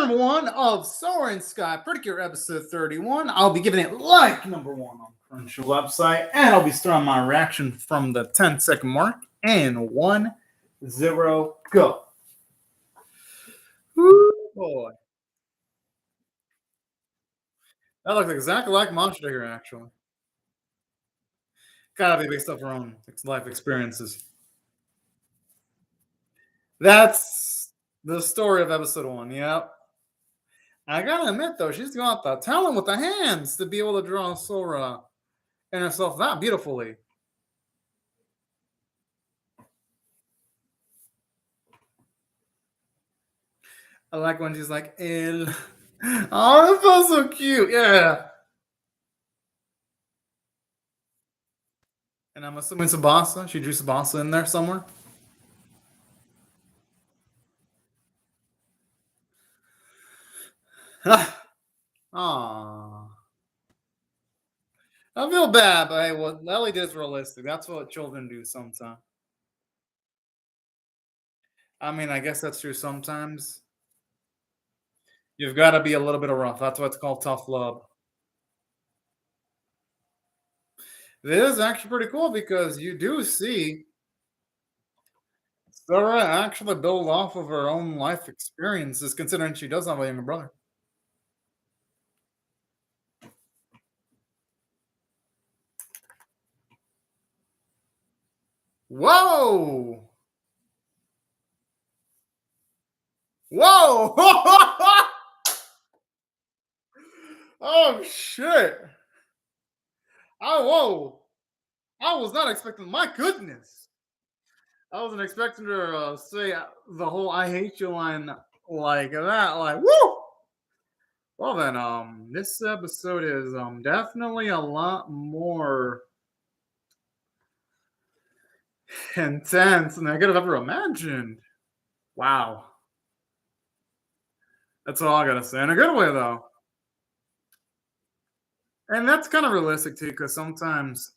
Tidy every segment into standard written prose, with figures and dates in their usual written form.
number one of Soaring Sky, Precure episode 31. I'll be giving it like number one on the Crunchyroll website, and I'll be starting my reaction from the 10-second mark in 1, 0, go. Woo, boy. That looks exactly like Monster here, actually. Gotta be based off her own life experiences. That's the story of episode 1, yep. I gotta admit, though, she's got the talent with the hands to be able to draw Sora and herself that beautifully. I like when she's like, "El." Oh, that feels so cute. Yeah. And I'm assuming Tsubasa. She drew Tsubasa in there somewhere. Aww. I feel bad, but hey, what Lely did is realistic. That's what children do sometimes. I mean, I guess that's true sometimes. You've got to be a little bit of rough. That's why it's called tough love. It is actually pretty cool because you do see Sarah actually build off of her own life experiences, considering she does have a younger brother. Whoa! Whoa! Oh shit! Oh whoa! I was not expecting. My goodness! I wasn't expecting her to say the whole "I hate you" line like that. Like woo! Well then, this episode is definitely a lot more intense than I could have ever imagined. Wow. That's all I gotta say. In a good way, though. And that's kind of realistic, too, because sometimes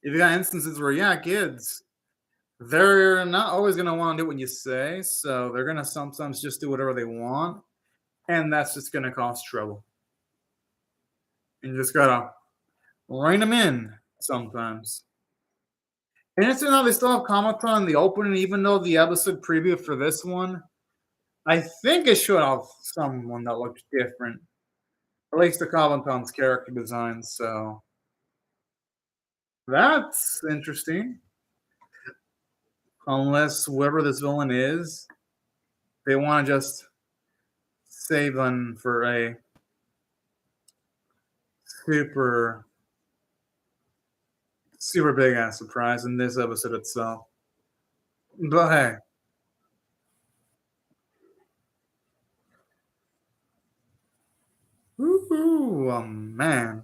you got instances where, yeah, kids, they're not always gonna want to do what you say, so they're gonna sometimes just do whatever they want, and that's just gonna cause trouble. And you just gotta rein them in sometimes. And it's how they still have Comic-Con in the opening, even though the episode preview for this one, I think it showed off someone that looked different. At least the Comic-Con's character design, so that's interesting. Unless whoever this villain is, they want to just save them for a super, super big ass surprise in this episode itself. But hey, ooh, man.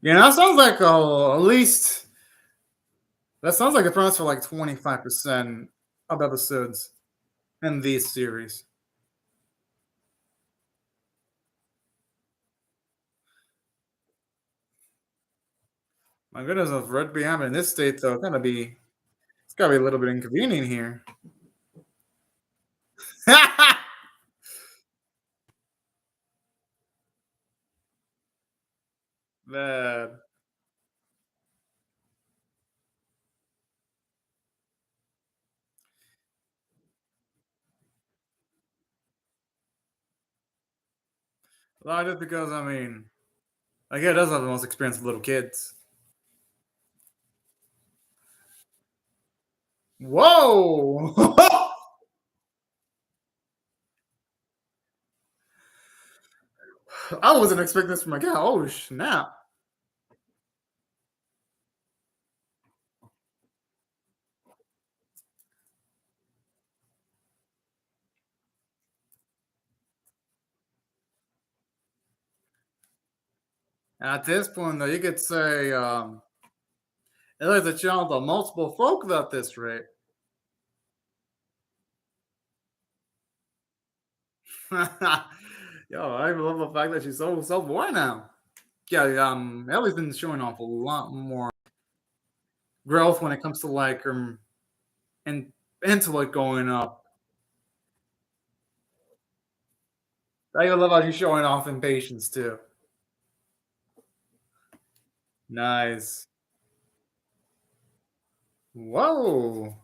Yeah, that sounds like at least that sounds like a promise for like 25% of episodes in these series. My goodness, if Red be happening in this state though, it's gotta be a little bit inconvenient here. Bad. Well, just because I mean, like it does have the most experience with little kids. Whoa! I wasn't expecting this from a guy. Oh snap! At this point, though, you could say it is a child of multiple folk at this rate. Yo, I love the fact that she's so self-aware now. Yeah, Ellie's been showing off a lot more growth when it comes to like her and intellect going up. I love how she's showing off impatience too. Nice. Whoa.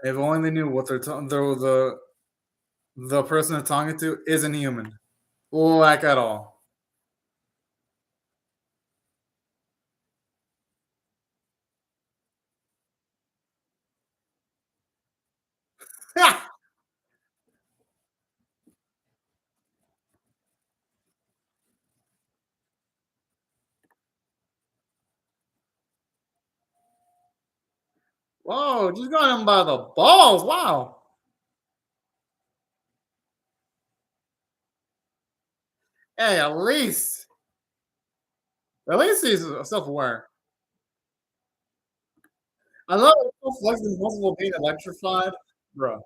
If only they knew what they're talking. The person they're talking to isn't human, like at all. Whoa, just got him by the balls. Wow. Hey, at least he's self-aware. I love it. So flexible, multiple being electrified, bro.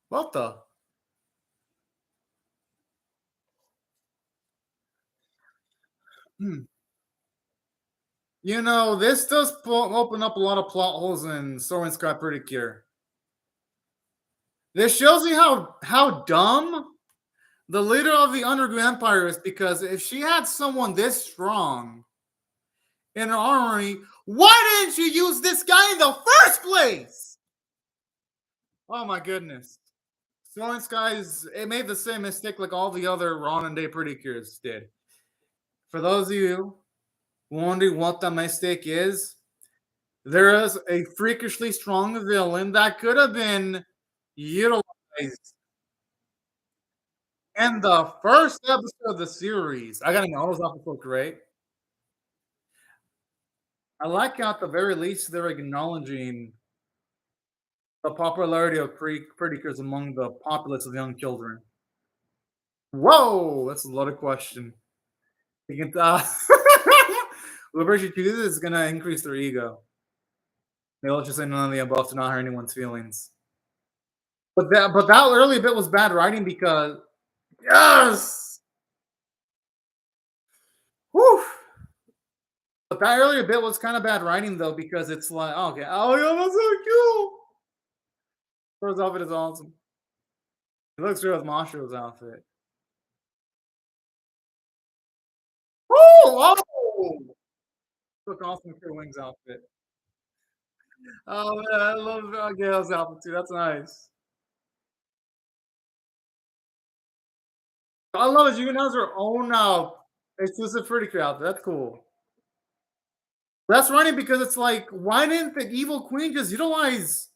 What the? Hmm. This does open up a lot of plot holes in Soaring Sky Precure. This shows you how dumb the leader of the Underground Empire is, because if she had someone this strong in her armory, why didn't you use this guy in the first place? Oh my goodness. Soaring Skies, it made the same mistake like all the other Ronin Day Precures did. For those of you wondering what the mistake is, there is a freakishly strong villain that could have been utilized in the first episode of the series. I gotta know, those episodes great. I like how at the very least they're acknowledging the popularity of Predators among the populace of young children. Whoa, that's a loaded question. You can whoever she chooses is gonna increase their ego. They'll just say none of the above to not hurt anyone's feelings. But that early bit was bad writing because yes! Whew! But that earlier bit was kind of bad writing though, because it's like, oh, okay, oh yeah, that's so cool. Thor's outfit is awesome. He looks good with Mastro's outfit. Oh! Oh! Look awesome with your wings outfit. Oh man, I love Gail's outfit too. That's nice. I love it. You can have her own exclusive Precure outfit. That's cool. That's running because it's like, why didn't the evil queen just utilize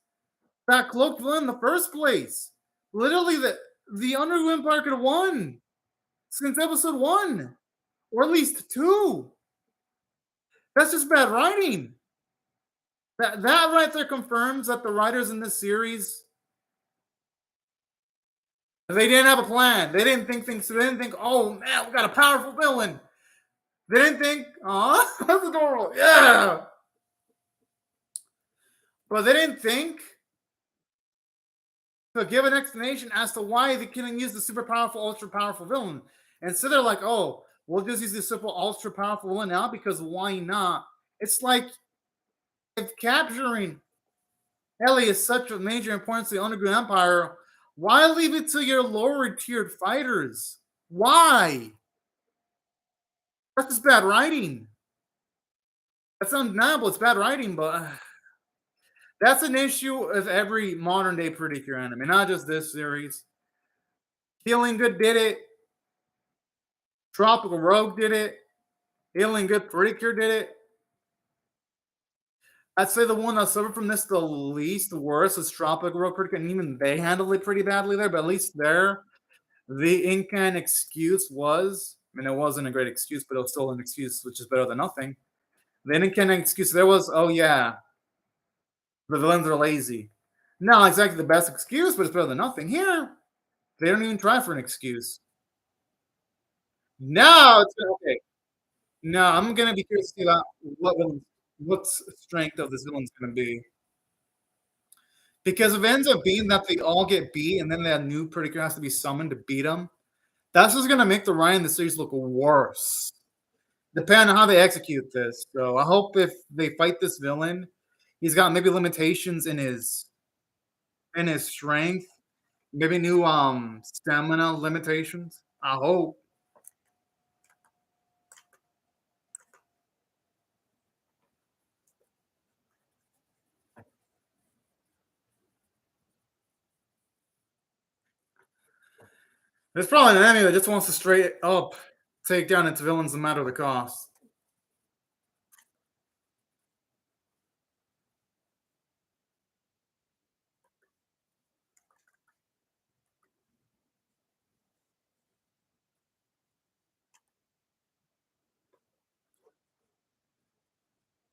that cloaked villain in the first place? Literally, the Underground Empire could have won since episode one, or at least two. That's just bad writing. That right there confirms that the writers in this series, they didn't have a plan. They didn't think things through. They didn't think, oh man, we got a powerful villain. They didn't think, oh, that's adorable. Yeah. But they didn't think to give an explanation as to why they couldn't use the super powerful, ultra powerful villain. And so they're like, oh, we'll just use the super ultra powerful villain now because why not? It's like, if capturing Ellie is such a major importance to the Underground Empire, why leave it to your lower tiered fighters? Why? That's just bad writing. That's undeniable. It's bad writing, but that's an issue of every modern day Precure anime, not just this series. Healing Good did it. Tropical Rogue did it. Healing Good Precure did it. I'd say the one that suffered from this the least worst is Tropical Rogue Precure, and even they handled it pretty badly there, but at least there, the in-can excuse was, I mean, it wasn't a great excuse, but it was still an excuse, which is better than nothing. The in-can excuse there was, oh yeah, the villains are lazy. Not exactly the best excuse, but it's better than nothing. Here, they don't even try for an excuse. No, it's okay. No, I'm gonna be curious to see what strength of this villain's gonna be. Because if it ends up being that they all get beat and then that new Precure has to be summoned to beat them, that's just gonna make the Ryan the series look worse, depending on how they execute this. So I hope if they fight this villain, he's got maybe limitations in his strength, maybe new stamina limitations. I hope. There's probably an enemy that just wants to straight up take down its villains no matter the cost.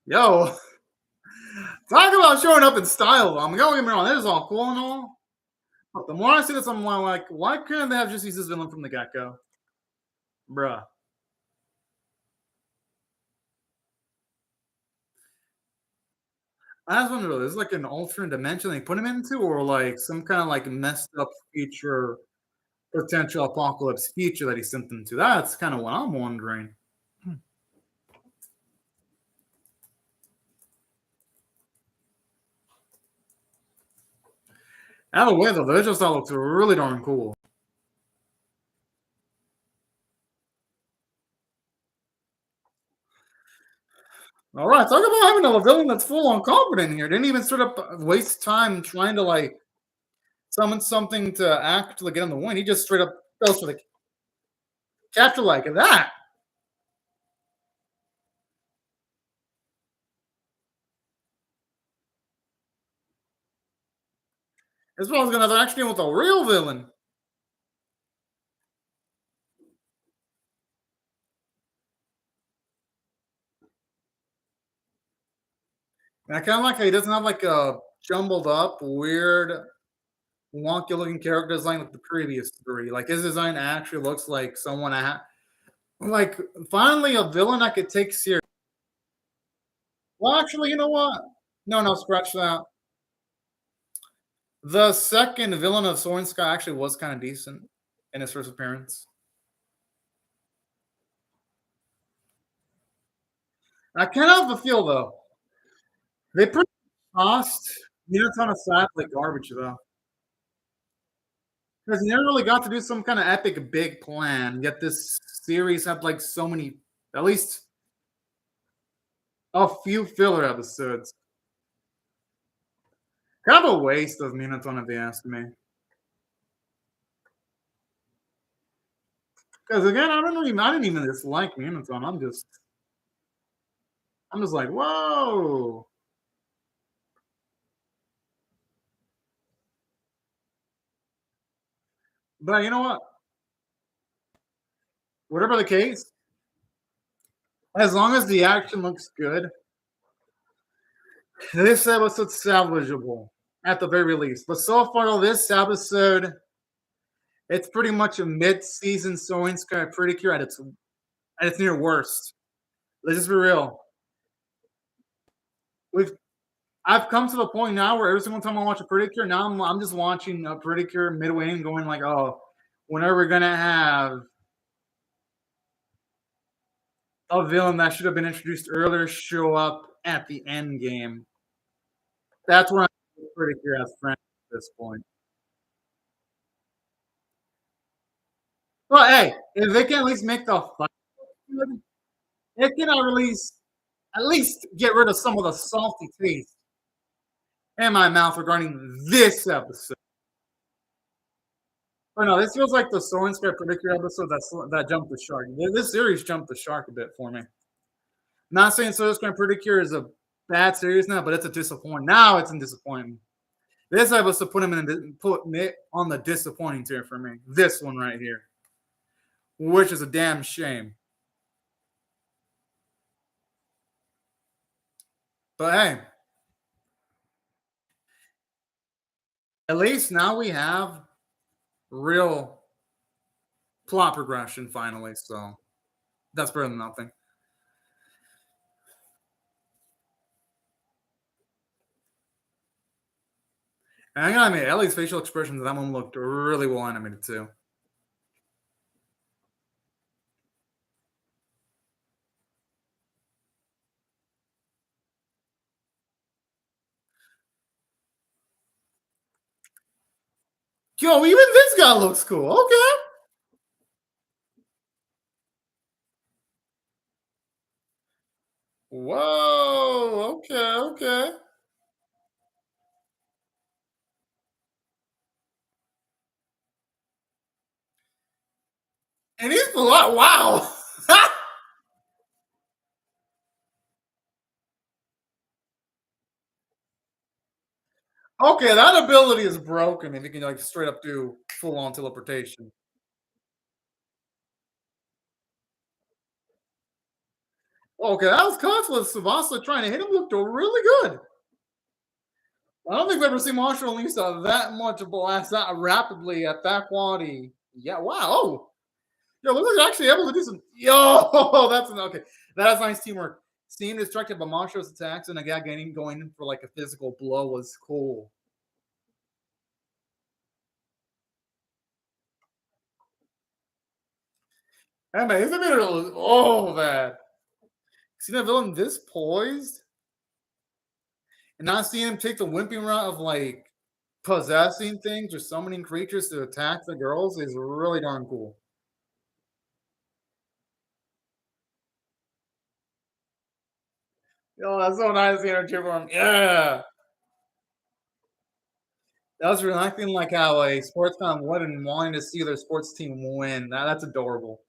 Yo, talk about showing up in style. I'm going get me wrong. This is all cool and all. But the more I see this, I'm like, why couldn't they have just used this villain from the get go, bruh? I just wonder, though, is this like an alternate dimension they put him into, or like some kind of like messed up future potential apocalypse future that he sent them to? That's kind of what I'm wondering. Hmm. Either way, though, the visual style looks really darn cool. All right, talk about having a villain that's full on confident here. Didn't even sort of waste time trying to like summon something to actually get on the win. He just straight up goes for the capture like that. As well as gonna actually deal with a real villain. And I kind of like how he doesn't have like a jumbled up, weird, wonky looking character design like the previous three. Like his design actually looks like someone like finally a villain I could take serious. Well, actually, you know what? No, no, scratch that. The second villain of Soaring Sky actually was kind of decent in his first appearance. I kind of have a feel though. They pretty tossed Minotaur aside like garbage though. Because he never really got to do some kind of epic big plan. Yet this series had like so many, at least a few filler episodes. Kind of a waste of Minotaur if you ask me. Because again, I didn't even dislike Minotaur. I'm just like, whoa. But you know what? Whatever the case, as long as the action looks good, this episode's salvageable at the very least. But so far, this episode, it's pretty much a mid-season Soaring Sky Precure at its near worst. Let's just be real. We've I've come to the point now where every single time I watch a Precure, now I'm just watching a Precure midway and going like, oh, whenever we're gonna have a villain that should have been introduced earlier show up at the end game. That's when I'm Precure as friends at this point. Well, hey, if they can at least make the fight good, it can at least get rid of some of the salty taste in my mouth regarding this episode. But no, this feels like the Soaring Sky Predictor episode that jumped the shark. This series jumped the shark a bit for me. Not saying Soaring Sky Predictor is a bad series now, but it's a disappointment. Now it's a disappointment. This episode put me on the disappointing tier for me. This one right here, which is a damn shame. But hey, at least now we have real plot progression finally. So that's better than nothing. And I gotta admit, Ellie's facial expressions in that one looked really well animated too. Yo, even this guy looks cool. Okay. Whoa. Okay. Okay. And he's polite. Wow. Okay, that ability is broken if you can like straight up do full on teleportation. Okay, that was costless. Savasa trying to hit him looked really good. I don't think I've ever seen Marshall and Lisa that much blast that rapidly at that quality. Yeah, wow. Oh, yo, look like they're actually able to do some. Yo, that's okay. That's nice teamwork. Seeing distracted by Marshall's attacks and a guy getting going in for like a physical blow was cool. Hey man, isn't it oh man? Seeing a villain this poised and not seeing him take the wimping route of like possessing things or summoning creatures to attack the girls is really darn cool. Yo, that's so nice seeing her cheer for him. Yeah. That was really acting like how a sports fan would and wanting to see their sports team win. That's adorable.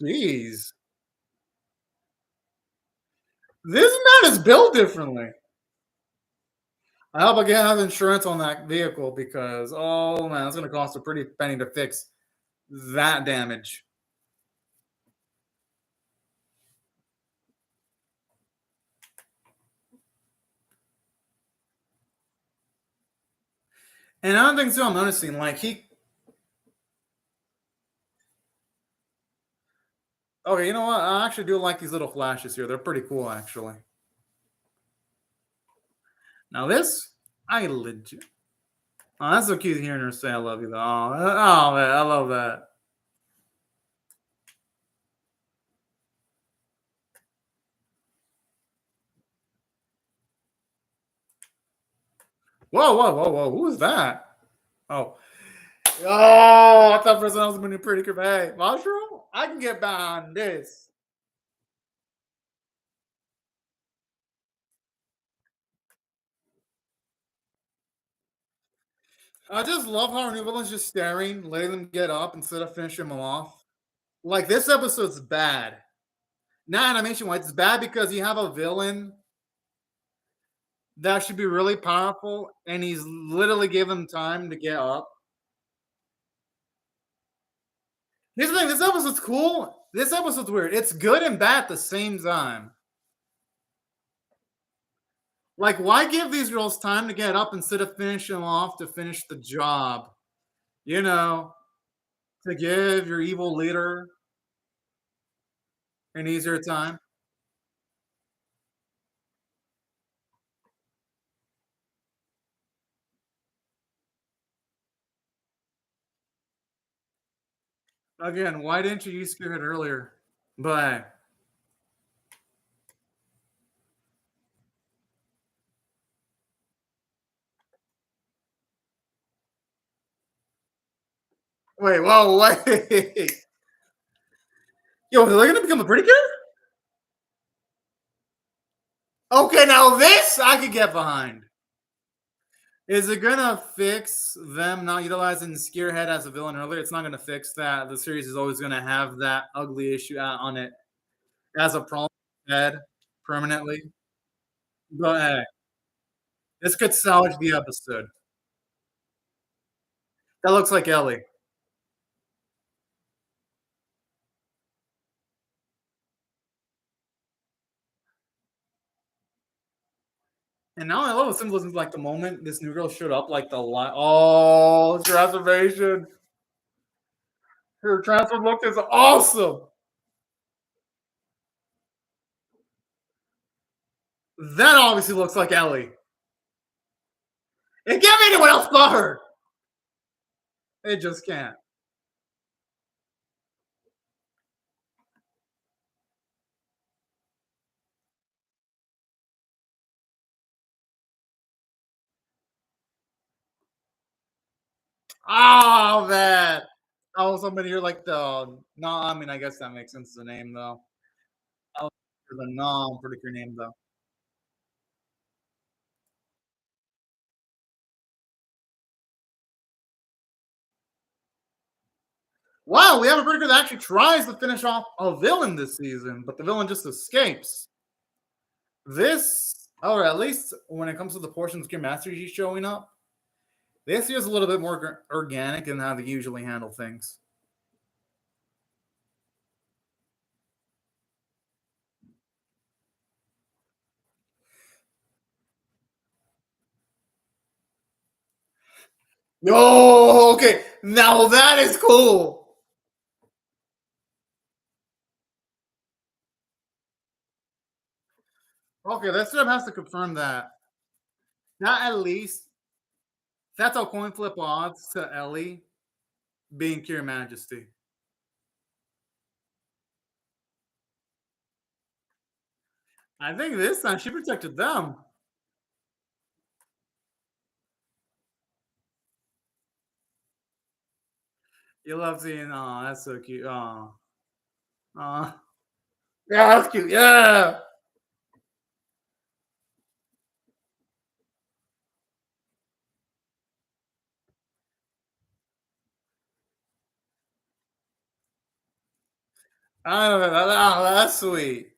Jeez. This man is built differently. I hope I can have insurance on that vehicle because, oh man, it's going to cost a pretty penny to fix that damage. And another thing too, I'm noticing, like okay, you know what? I actually do like these little flashes here. They're pretty cool, actually. Now this, I legit. Oh, that's so cute hearing her say "I love you." Though. Oh man, I love that. Whoa, whoa, whoa, whoa! Who is that? Oh, oh! I thought for some I was going to be pretty good. Hey, mushroom, I can get behind this. I just love how our new villain's just staring, letting them get up instead of finishing them off. Like this episode's bad. Not animation wise, it's bad because you have a villain that should be really powerful, and he's literally giving them time to get up. Here's the thing: this episode's cool. This episode's weird. It's good and bad at the same time. Like, why give these girls time to get up instead of finishing them off to finish the job? You know, to give your evil leader an easier time. Again, why didn't you use Spearhead earlier? But wait, whoa, wait. Yo, are they gonna become a pretty kid? Okay, now this I could get behind. Is it gonna fix them not utilizing Scarehead as a villain earlier? It's not gonna fix that. The series is always gonna have that ugly issue out on it as a problem head permanently. But hey, this could salvage the episode. That looks like Ellie. And now I love the symbolism. Like the moment this new girl showed up, like the light. Oh, it's your observation. Her transform look is awesome. That obviously looks like Ellie. It can't be anyone else but her. It just can't. Oh man. Oh, somebody here like the no. I mean, I guess that makes sense. The name though. Oh, the no, pretty cool name though. Wow, we have a pretty good that actually tries to finish off a villain this season, but the villain just escapes. This, or at least when it comes to the portions of Gear Master G showing up, this year's a little bit more organic in how they usually handle things. Oh, okay. Now that is cool. Okay, that sort of has to confirm that. That at least that's a coin flip odds to Ellie being Cure Majesty. I think this time she protected them. You love seeing, oh, that's so cute. Oh, oh. Yeah, that's cute. Yeah. I don't know. Oh, that's sweet.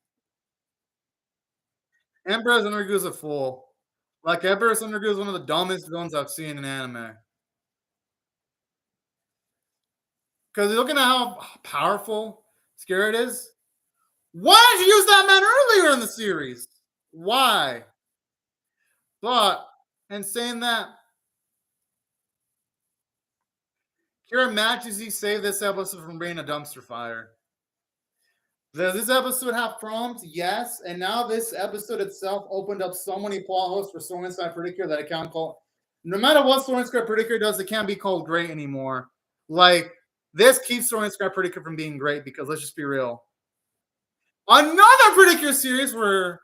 Emperor's Undergo is a fool. Like, Emperor's Undergo is one of the dumbest villains I've seen in anime. Because you're looking at how powerful Scarlet is. Why did you use that man earlier in the series? Why? But, in saying that, Kira Majesty saved this episode from being a dumpster fire. Does this episode have problems? Yes. And now this episode itself opened up so many plot holes for Soaring Sky Precure that it can't call. No matter what Soaring Sky Precure does, it can't be called great anymore. Like, this keeps Soaring Sky Precure from being great because let's just be real. Another Precure series where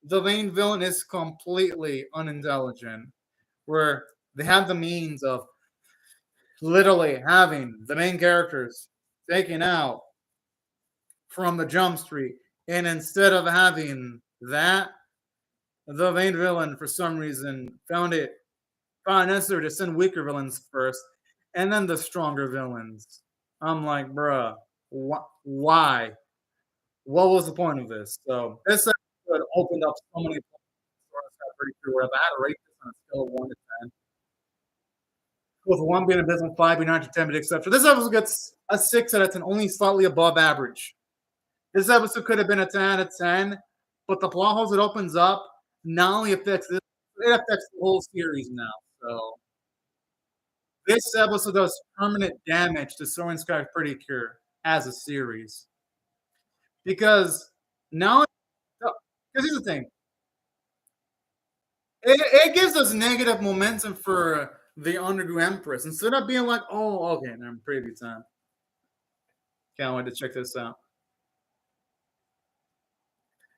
the main villain is completely unintelligent, where they have the means of literally having the main characters taken out from the jump street. And instead of having that, the main villain, for some reason, found it necessary to send weaker villains first, and then the stronger villains. I'm like, bruh, why? What was the point of this? So this episode opened up so many pretty cool. Where if I had to rate this on a scale of 1 to 10, with 1 being abysmal, 5 being 9 to 10, but etc. This episode gets a 6 out of 10, only slightly above average. This episode could have been a 10 out of 10, but the plot holes it opens up not only affects this, it affects the whole series now. So this episode does permanent damage to Soaring Sky Pretty Cure as a series. Because now, because here's the thing, it gives us negative momentum for the Underground Empress instead of being like, oh, okay, never preview time. Can't wait to check this out.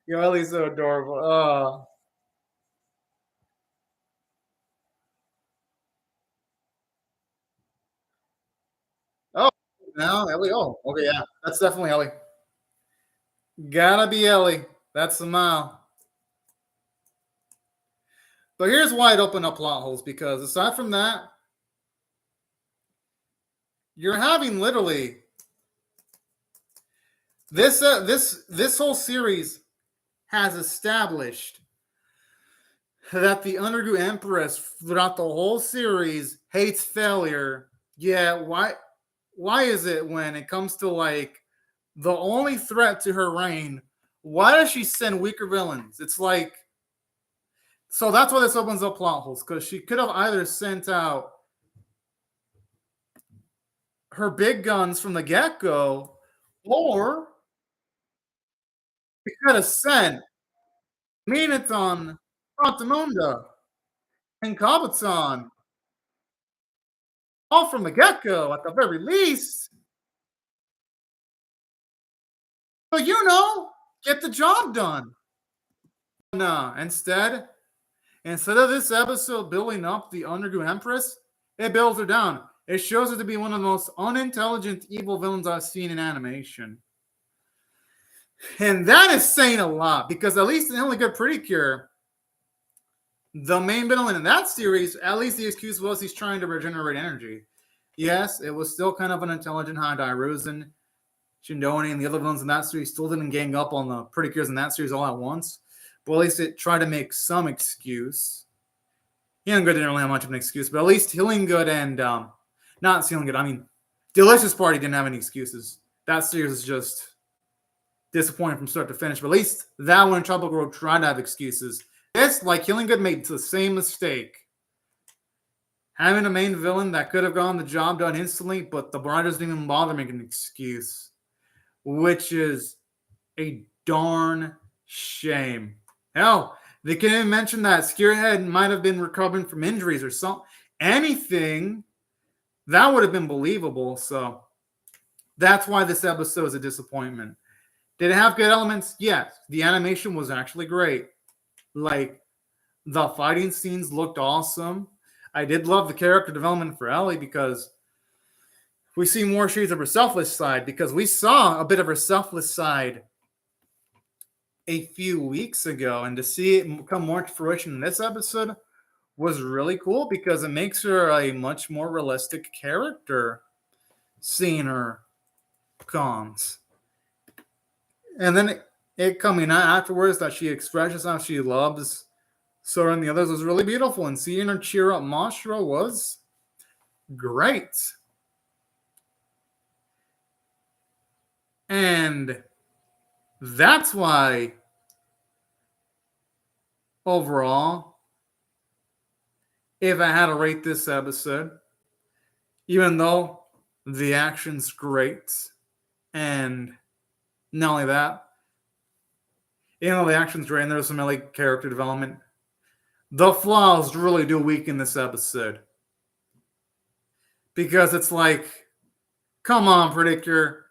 Yo, Ellie's so adorable. Oh, oh, now Ellie. Oh, okay, yeah, that's definitely Ellie. Gotta be Ellie. That's the mile. But here's why it opened up plot holes because aside from that, you're having literally this whole series has established that the Underground Empress throughout the whole series hates failure. Yeah, why is it when it comes to like the only threat to her reign, why does she send weaker villains? It's like so that's why this opens up plot holes, because she could have either sent out her big guns from the get-go, or we could have sent Minaton, Frontamunda, and Kabuton all from the get-go at the very least. But get the job done. No, instead of this episode building up the Underground Empress, it builds her down. It shows her to be one of the most unintelligent evil villains I've seen in animation. And that is saying a lot, because at least in Only Good Precure, the main villain in that series, at least the excuse was he's trying to regenerate energy. Yes, it was still kind of unintelligent how Dairuzen, Shindoni, and the other villains in that series still didn't gang up on the Precures in that series all at once. But at least it tried to make some excuse. Healing Good didn't really have much of an excuse, but at least Healing Good and not Healing Good, I mean Delicious Party didn't have any excuses. That series is just disappointing from start to finish. But at least that one, Tropical Grove, tried to have excuses. This, like Healing Good, made the same mistake. Having a main villain that could have gotten the job done instantly, but the writers didn't even bother making an excuse, which is a darn shame. Hell, they can even mention that Spearhead might have been recovering from injuries or something. Anything that would have been believable. So that's why this episode is a disappointment. Did it have good elements? Yes. The animation was actually great. Like, the fighting scenes looked awesome. I did love the character development for Ellie, because we see more shades of her selfless side, because we saw a bit of her selfless side a few weeks ago, and to see it come more to fruition in this episode was really cool, because it makes her a much more realistic character, seeing her cons. And then it coming out afterwards that she expresses how she loves Sora and the others was really beautiful, and seeing her cheer up Mashra was great. And that's why, overall, if I had to rate this episode, even though the action's great, and not only that, even though the action's great and there's some really character development, the flaws really do weaken this episode. Because it's like, come on, Precure.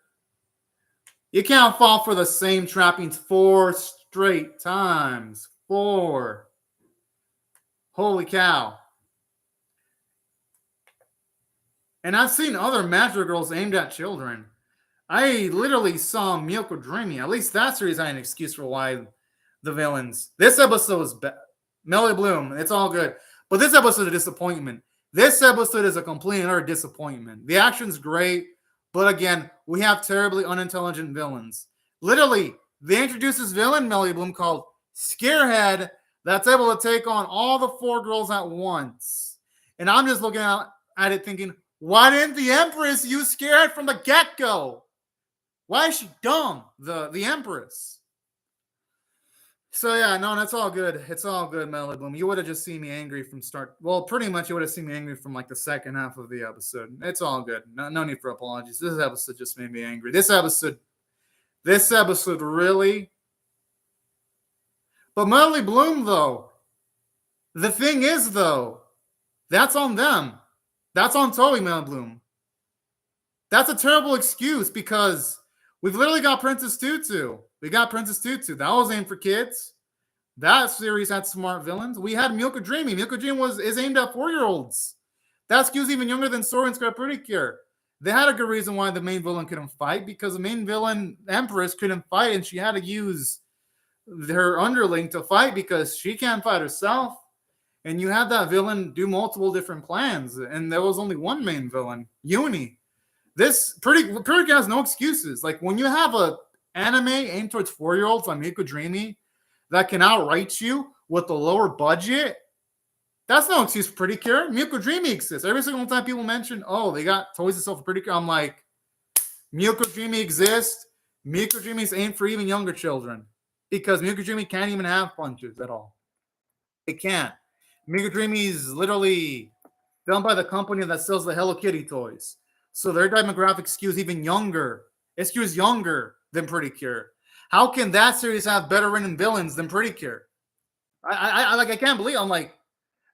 You can't fall for the same trappings 4 straight times. 4. Holy cow. And I've seen other Magic Girls aimed at children. I literally saw Miyoko Dreamy. At least that series had an excuse for why the villains. This episode is bad. Melody Bloom, it's all good. But this episode is a disappointment. This episode is a complete and utter disappointment. The action's great, but again, we have terribly unintelligent villains. Literally, they introduce this villain, Melody Bloom, called Scarehead, that's able to take on all the 4 girls at once. And I'm just looking at it thinking, why didn't the Empress use Scarehead from the get-go? Why is she dumb, the Empress? So yeah, no, that's all good. It's all good, Melody Bloom. You would have just seen me angry from start. Well, pretty much you would have seen me angry from like the second half of the episode. It's all good. No need for apologies. This episode just made me angry. This episode really. But Melody Bloom, though, the thing is, though, that's on them. That's on Toei, Melody Bloom. That's a terrible excuse, because we've literally got Princess Tutu. We got Princess Tutu. That was aimed for kids. That series had smart villains. We had Miyoko Dreamy. Miyoko Dreamy is aimed at 4-year-olds. That excuse even younger than Soaring Sky Precure. They had a good reason why the main villain couldn't fight, because the main villain, Empress, couldn't fight, and she had to use her underling to fight because she can't fight herself. And you had that villain do multiple different plans, and there was only one main villain, Uni. This Precure has no excuses. Like, when you have a anime aimed towards 4-year-olds like Miyoko Dreamy that can outright you with a lower budget, that's no excuse for Precure. Miyoko Dreamy exists. Every single time people mention, oh, they got toys and stuff for Precure, I'm like, Miyoko Dreamy exists. Miyoko Dreamy is aimed for even younger children, because Miyoko Dreamy can't even have punches at all. It can't. Miyoko Dreamy is literally done by the company that sells the Hello Kitty toys. So their demographic skews even younger. It skews younger than Precure. How can that series have better written villains than Precure? I can't believe. I'm like,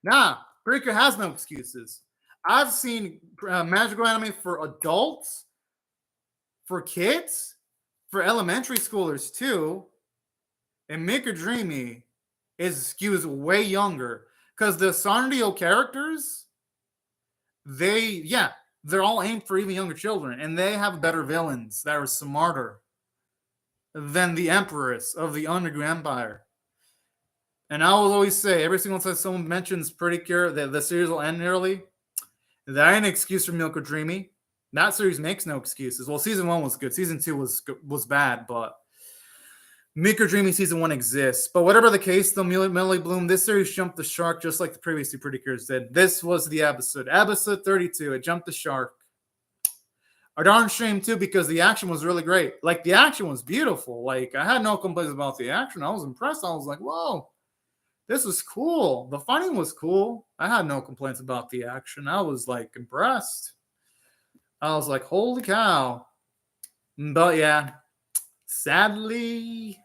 nah, Precure has no excuses. I've seen magical anime for adults, for kids, for elementary schoolers too, and Make Her Dreamy skews way younger because the Sanrio characters, they're all aimed for even younger children, and they have better villains that are smarter than the Empress of the Underground Empire. And I will always say, every single time someone mentions Precure, that the series will end early, that ain't an excuse for Milk or Dreamy. That series makes no excuses. Well, season 1 was good. Season 2 was bad, but Milk or Dreamy season 1 exists. But whatever the case, though, Melody Bloom, this series jumped the shark just like the previous two Precures did. This was the episode. Episode 32. It jumped the shark. A darn shame, too, because the action was really great. Like, the action was beautiful. Like, I had no complaints about the action. I was impressed. I was like, whoa. This was cool. The fighting was cool. I had no complaints about the action. I was like impressed. I was like, holy cow. But yeah, sadly,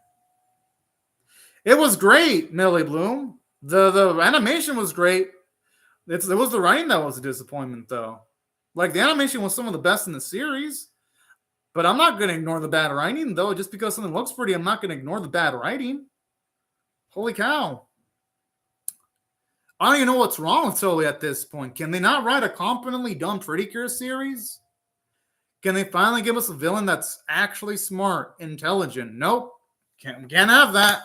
it was great, Melody Bloom. The animation was great. It was the writing that was a disappointment, though. Like, the animation was some of the best in the series. But I'm not going to ignore the bad writing, though. Just because something looks pretty, I'm not going to ignore the bad writing. Holy cow. I don't even know what's wrong with Toei at this point. Can they not write a competently done Precure series? Can they finally give us a villain that's actually smart, intelligent? Nope. Can't have that.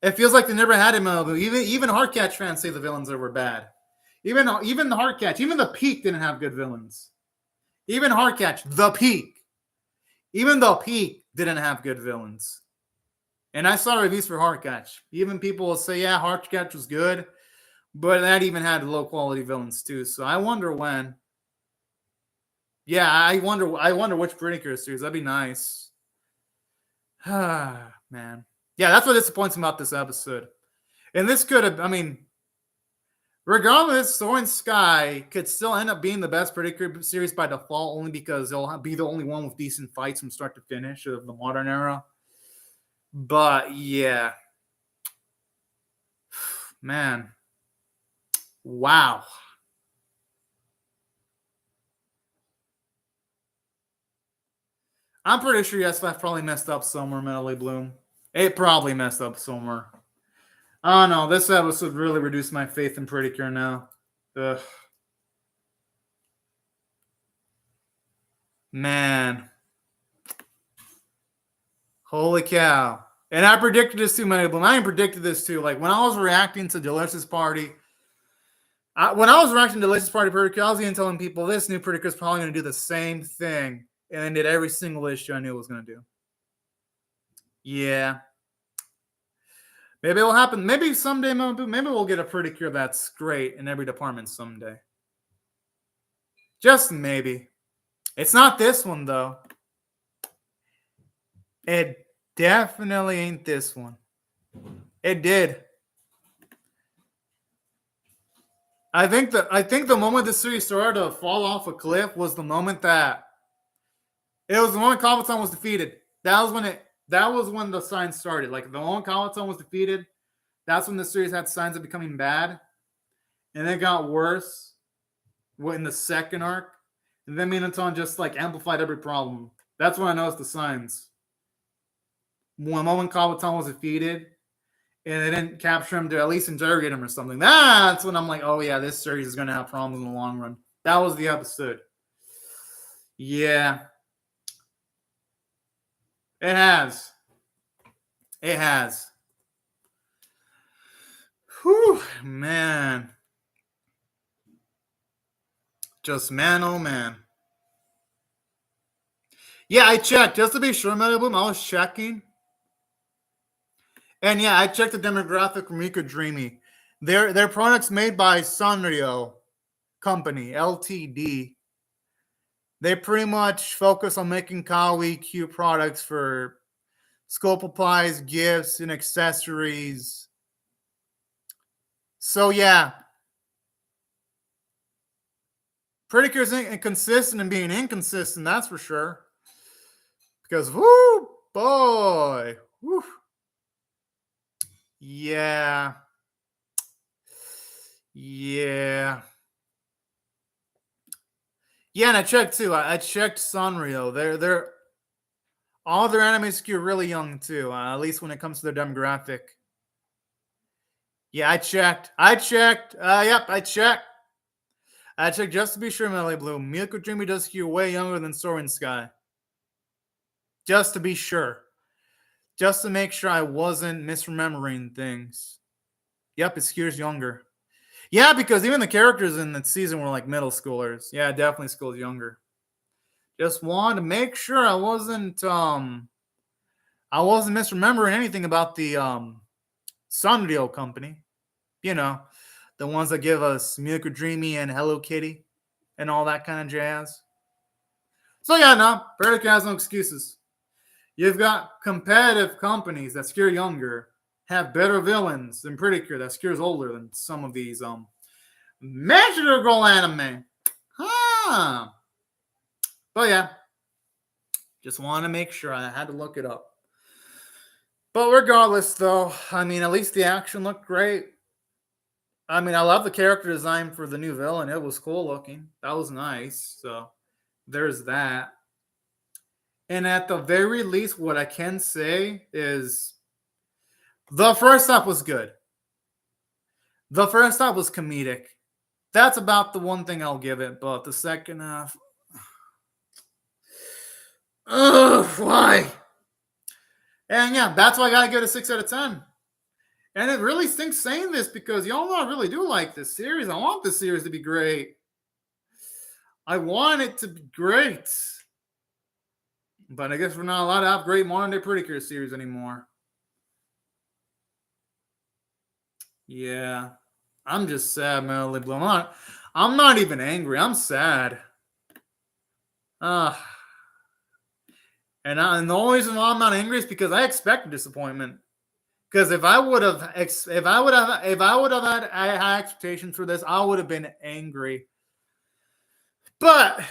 It feels like they never had him. Even Heartcatch fans say the villains were bad. Even the Heartcatch, even the Peak didn't have good villains. Even Heartcatch, the Peak. Even the Peak didn't have good villains. And I saw reviews for Heartcatch. Even people will say, yeah, Heartcatch was good, but that even had low quality villains too. So I wonder when. Yeah, I wonder which Precure series. That'd be nice. Man. Yeah, that's what disappoints me about this episode. And this could have, regardless, Soaring Sky could still end up being the best Precure series by default, only because it'll be the only one with decent fights from start to finish of the modern era. But yeah, man, wow. I'm pretty sure SF probably messed up somewhere, Melody Bloom. It probably messed up somewhere. Oh no, this episode really reduced my faith in Precure now. Ugh. Man. Holy cow. And I predicted this too, Melody Bloom. I even predicted this too. Like, when I was reacting to Delicious Party, Precure, I was even telling people this new Precure is probably going to do the same thing. And then did every single issue I knew it was going to do. Yeah. Maybe it'll happen. Maybe someday, maybe we'll get a Precure that's great in every department someday. Just maybe. It's not this one, though. It definitely ain't this one. It did. I think the moment the series started to fall off a cliff was the moment that it was the moment Kabuton was defeated. That was when the signs started. Like, the moment Kabuton was defeated, that's when the series had signs of becoming bad. And it got worse in the second arc. And then Minaton just like amplified every problem. That's when I noticed the signs. When the moment Kabuton was defeated and they didn't capture him to at least interrogate him or something, that's when I'm like, oh yeah, this series is going to have problems in the long run. That was the episode. Yeah. It has. It has. Whew, man. Just man, oh man. Yeah, I checked. Just to be sure, Melody Bloom, I was checking. And yeah, I checked the demographic from Make Her Dreamy. Their products made by Sanrio Company, LTD. They pretty much focus on making kawaii cute products for school supplies, gifts, and accessories. So yeah, Precure's inconsistent and being inconsistent, that's for sure. Because, whoo, boy. Whoo. Yeah. Yeah. Yeah, and I checked too. I checked Sanrio. They're all their anime skew really young too. At least when it comes to their demographic. Yeah, I checked. I checked. Yep, I checked. I checked just to be sure, Melly Blue. Miyako Dreamy does skew way younger than Soaring Sky. Just to be sure. Just to make sure I wasn't misremembering things. Yep, it skews younger. Yeah, because even the characters in the season were like middle schoolers. Yeah, definitely schools younger. Just wanted to make sure I wasn't misremembering anything about the Sanrio company. You know, the ones that give us Miyako Dreamy and Hello Kitty and all that kind of jazz. So yeah, no, Vertica has no excuses. You've got competitive companies that scare younger, have better villains than Precure that scares older than some of these magical anime. Huh. But yeah, just want to make sure. I had to look it up. But regardless, though, I mean, at least the action looked great. I mean, I love the character design for the new villain. It was cool looking. That was nice. So there's that. And at the very least, what I can say is the first half was good. The first half was comedic. That's about the one thing I'll give it. But the second half, ugh, why? And yeah, that's why I gotta give it a 6 out of 10. And it really stinks saying this because y'all know I really do like this series. I want this series to be great. I want it to be great. But I guess we're not allowed to have great modern day Precure series anymore. Yeah. I'm just sad, Melody Blue. I'm not even angry. I'm sad. And the only reason why I'm not angry is because I expected disappointment. Because if I would have had high expectations for this, I would have been angry. But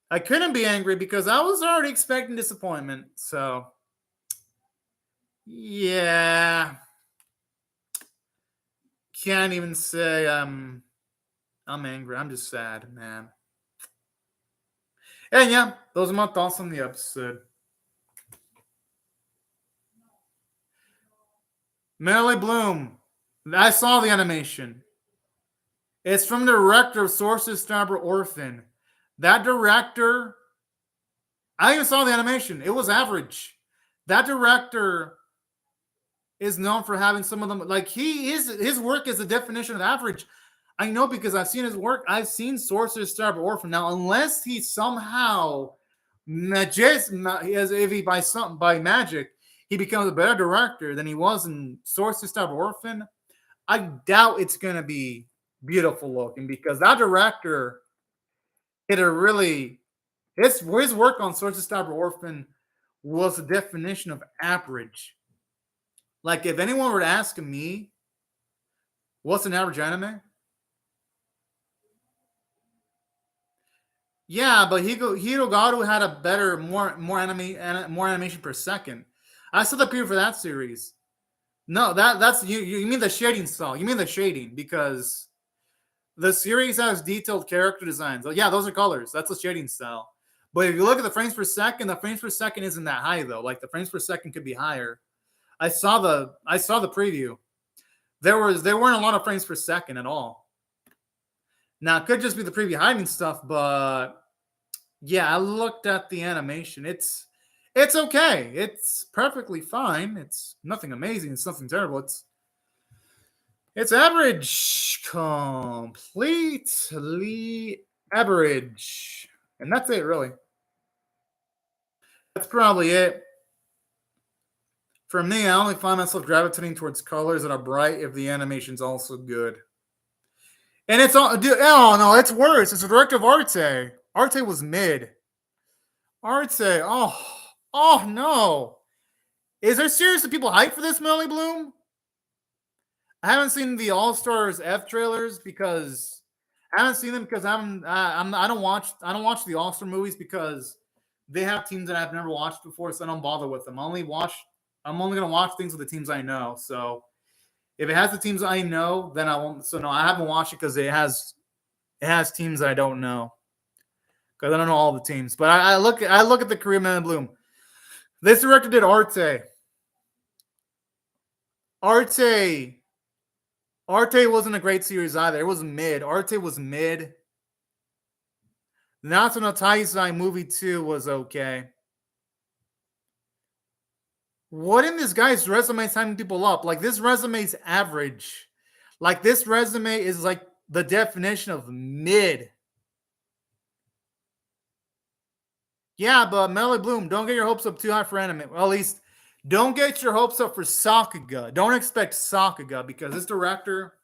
I couldn't be angry because I was already expecting disappointment. So yeah, can't even say I'm angry. I'm just sad, man. And yeah, those are my thoughts on the episode. Melly Bloom. I saw the animation. It's from the director of Sources Stabber Orphan. That director, I even saw the animation. It was average. That director is known for having some of them, like his work is the definition of average. I know because I've seen his work. I've seen Sorcerer's Star Orphan. Now, unless he somehow if he by magic he becomes a better director than he was in Sorcerer's Star Orphan, I doubt it's gonna be beautiful looking because that director hit a really his work on Sorcerer's Star Orphan was the definition of average. Like if anyone were to ask me, what's an average anime? Yeah, but Hirogaru had a better, more animation per second. I saw the preview for that series. No, that's you mean the shading style. You mean the shading because the series has detailed character designs. Yeah, those are colors. That's the shading style. But if you look at the frames per second, the frames per second isn't that high though. Like the frames per second could be higher. I saw the preview. There weren't a lot of frames per second at all. Now it could just be the preview hiding stuff, but yeah, I looked at the animation. It's okay. It's perfectly fine. It's nothing amazing. It's nothing terrible. It's average, completely average, and that's it. Really, that's probably it. For me, I only find myself gravitating towards colors that are bright if the animation's also good. And it's all, oh no, it's worse. It's the director of Arte. Arte was mid. Arte, oh no. Is there seriously people hyped for this, Melly Bloom? I haven't seen the All Stars F trailers because I haven't seen them because I don't watch the All Star movies because they have teams that I've never watched before, so I don't bother with them. I'm only gonna watch things with the teams I know. So if it has the teams I know, then I won't. So no, I haven't watched it because it has teams that I don't know because I don't know all the teams. But I look at the Korean Man in Bloom. This director did Arte. Arte Arte wasn't a great series either. It was mid. Arte was mid. Natsu no Taisai movie 2 was okay. What in this guy's resume is tying people up? Like, this resume's average. Like, this resume is like the definition of mid. Yeah, but Melody Bloom, don't get your hopes up too high for anime. Well, at least don't get your hopes up for Sakuga. Don't expect Sakuga because this director,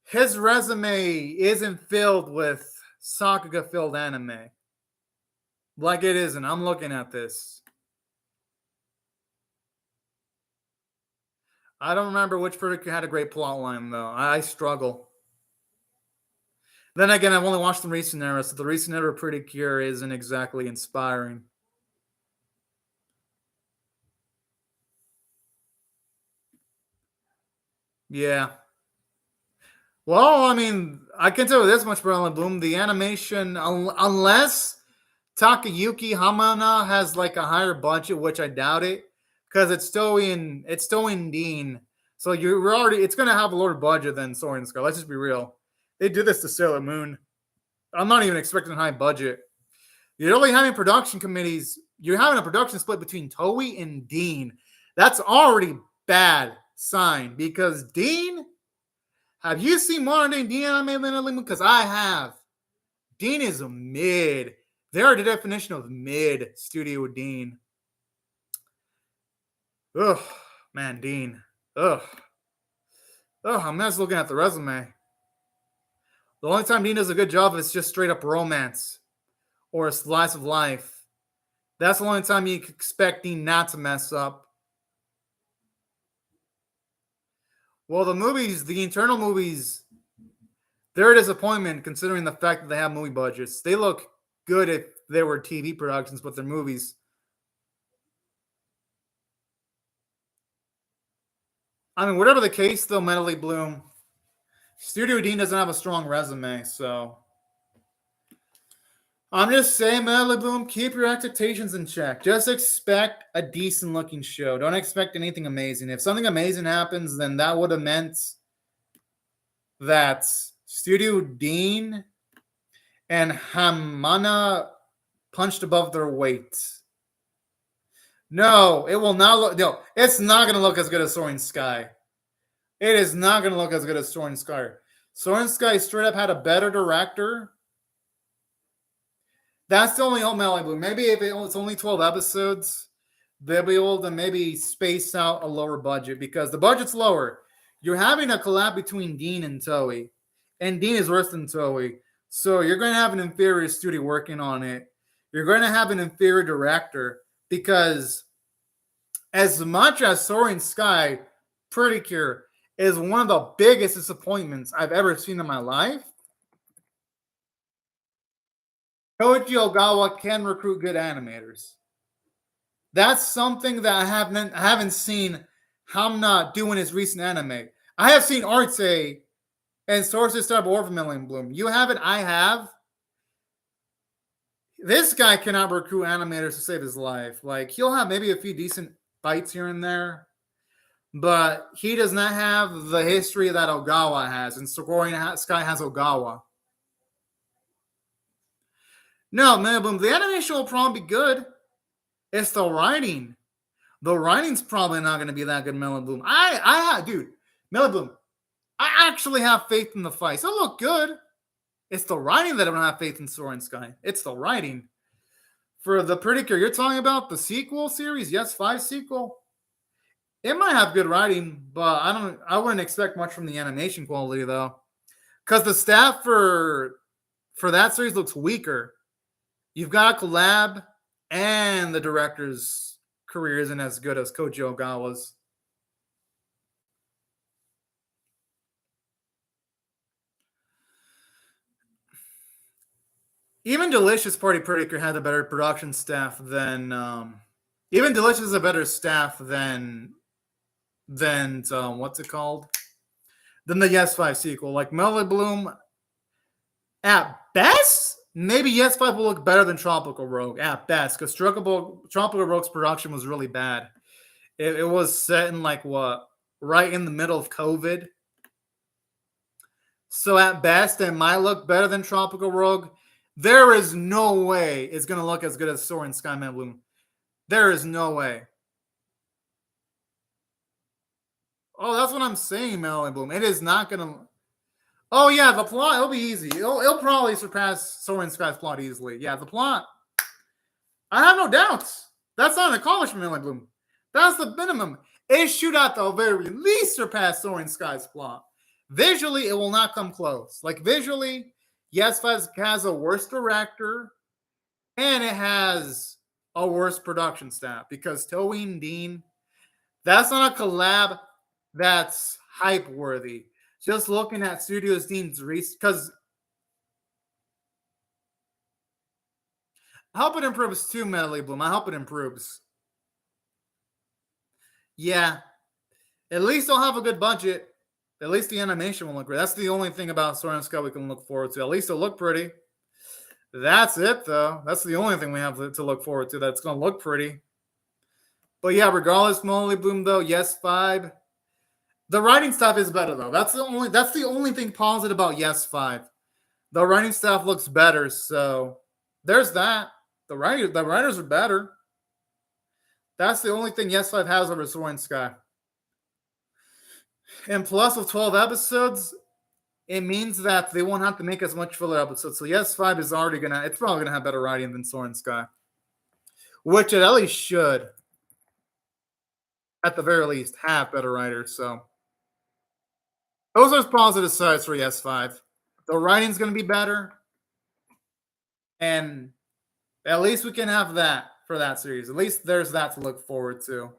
his resume isn't filled with Sakuga filled anime. Like it isn't. I'm looking at this. I don't remember which Precure had a great plot line, though. I struggle. Then again, I've only watched the recent era, so the recent era Precure isn't exactly inspiring. Yeah. Well, I mean, I can tell you this much, Berlin Bloom. The animation, unless Takayuki Hamana has like a higher budget, which I doubt it, because it's still in Dean. So you're already it's gonna have a lower budget than Soaring Sky. Let's just be real. They did this to Sailor Moon. I'm not even expecting a high budget. You're only having production committees. You're having a production split between Toei and Dean. That's already bad sign because Dean. Have you seen modern day Dean anime? Because I have. Dean is a mid. They are the definition of mid Studio Dean. Ugh, man, Dean. Ugh. I'm just looking at the resume. The only time Dean does a good job is just straight up romance or a slice of life. That's the only time you expect Dean not to mess up. Well, the internal movies, they're a disappointment considering the fact that they have movie budgets. They look good if they were TV productions, but they're movies. I mean, whatever the case, though, Melody Bloom, Studio Dean doesn't have a strong resume, so I'm just saying, Melody Bloom, keep your expectations in check. Just expect a decent looking show. Don't expect anything amazing. If something amazing happens, then that would have meant that Studio Dean and Hamana punched above their weight. No, it will not look. No, it's not going to look as good as Soaring Sky. It is not going to look as good as Soaring Sky. Soaring Sky straight up had a better director. That's the only hope, Melody Blue. Maybe if it's only 12 episodes, they'll be able to maybe space out a lower budget because the budget's lower. You're having a collab between Dean and Toei, and Dean is worse than Toei. So you're going to have an inferior studio working on it. You're going to have an inferior director because as much as Soaring Sky, Precure is one of the biggest disappointments I've ever seen in my life, Koji Ogawa can recruit good animators. That's something that I haven't seen Hamna do in his recent anime. I have seen Arte and Sources Star Orphan Bloom. You have it, I have. This guy cannot recruit animators to save his life. Like, he'll have maybe a few decent fights here and there, but he does not have the history that Ogawa has, and Soaring Sky has Ogawa. No, man, Bloom, the animation will probably be good. It's the writing. The writing's probably not going to be that good, Melon Bloom. Dude, Melon Bloom, I actually have faith in the fights. They look good. It's the writing that I don't have faith in Soaring Sky. It's the writing. For the Precure, you're talking about the sequel series? Yes, 5 sequel. It might have good writing, but I wouldn't expect much from the animation quality though. Because the staff for that series looks weaker. You've got a collab, and the director's career isn't as good as Koji Ogawa's. Even Delicious Party Precure had a better production staff than even Delicious is a better staff than what's it called? Than the Yes 5 sequel. Like Melody Bloom, at best, maybe Yes 5 will look better than Tropical Rogue at best, because Tropical Rogue's production was really bad. It was set in like what? Right in the middle of COVID. So at best, it might look better than Tropical Rogue. There is no way it's going to look as good as Soaring Sky Man Bloom. There is no way. Oh, that's what I'm saying, Melody Bloom. It is not going to... Oh, yeah, the plot, it'll be easy. It'll probably surpass Soaring Sky's plot easily. Yeah, the plot, I have no doubts. That's not an accomplishment, Melody Bloom. That's the minimum. It should at the very least surpass Soaring Sky's plot. Visually, it will not come close. Like, visually, Yes 5 has a worse director, and it has a worse production staff, because Toei and Dean, that's not a collab that's hype worthy. Just looking at Studios Dean's recent, because I hope it improves too, Melody Bloom. I hope it improves. Yeah, at least they'll have a good budget. At least the animation will look great. That's the only thing about Soaring Sky we can look forward to. At least it'll look pretty. That's it, though. That's the only thing we have to look forward to that's going to look pretty. But yeah, regardless, Melody Bloom, though, Yes 5. The writing staff is better, though. That's the only thing positive about Yes 5. The writing staff looks better, so there's that. The writers are better. That's the only thing Yes 5 has over Soaring Sky. And plus, with 12 episodes, it means that they won't have to make as much filler episodes. So Yes 5 is already it's probably gonna have better writing than Soaring Sky, which it at least should, at the very least, have better writers. So those are positive sides for Yes 5. The writing's gonna be better, and at least we can have that for that series. At least there's that to look forward to.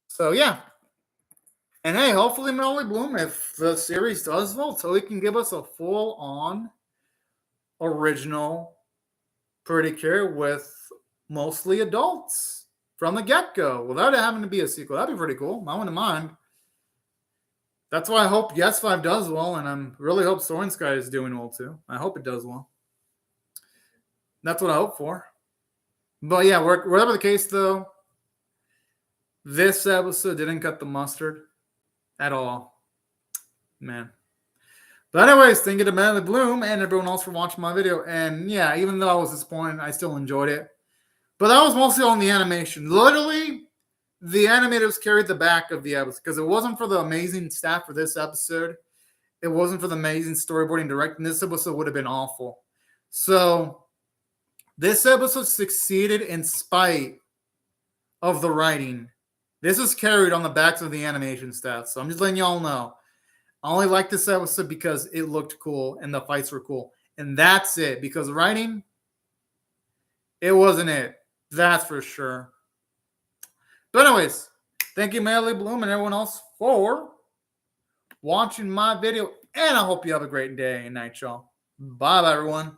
So yeah. And hey, hopefully Melody Bloom, if the series does well, so he can give us a full-on original Precure with mostly adults from the get-go, without it having to be a sequel. That'd be pretty cool. I wouldn't mind. That's why I hope Yes 5 does well, and I really hope Soaring Sky is doing well too. I hope it does well. That's what I hope for. But yeah, whatever the case, though, this episode didn't cut the mustard at all, man. But anyways, thank you to Melody Bloom and everyone else for watching my video. And yeah, even though I was disappointed, I still enjoyed it. But that was mostly on the animation. Literally, the animators carried the back of the episode, because it wasn't for the amazing staff for this episode. It wasn't for the amazing storyboarding directing. This episode would have been awful. So this episode succeeded in spite of the writing. This is carried on the backs of the animation staff. So I'm just letting y'all know. I only like this episode because it looked cool and the fights were cool. And that's it. Because writing, it wasn't it. That's for sure. But anyways, thank you, Melody Bloom, and everyone else for watching my video. And I hope you have a great day and night, y'all. Bye, everyone.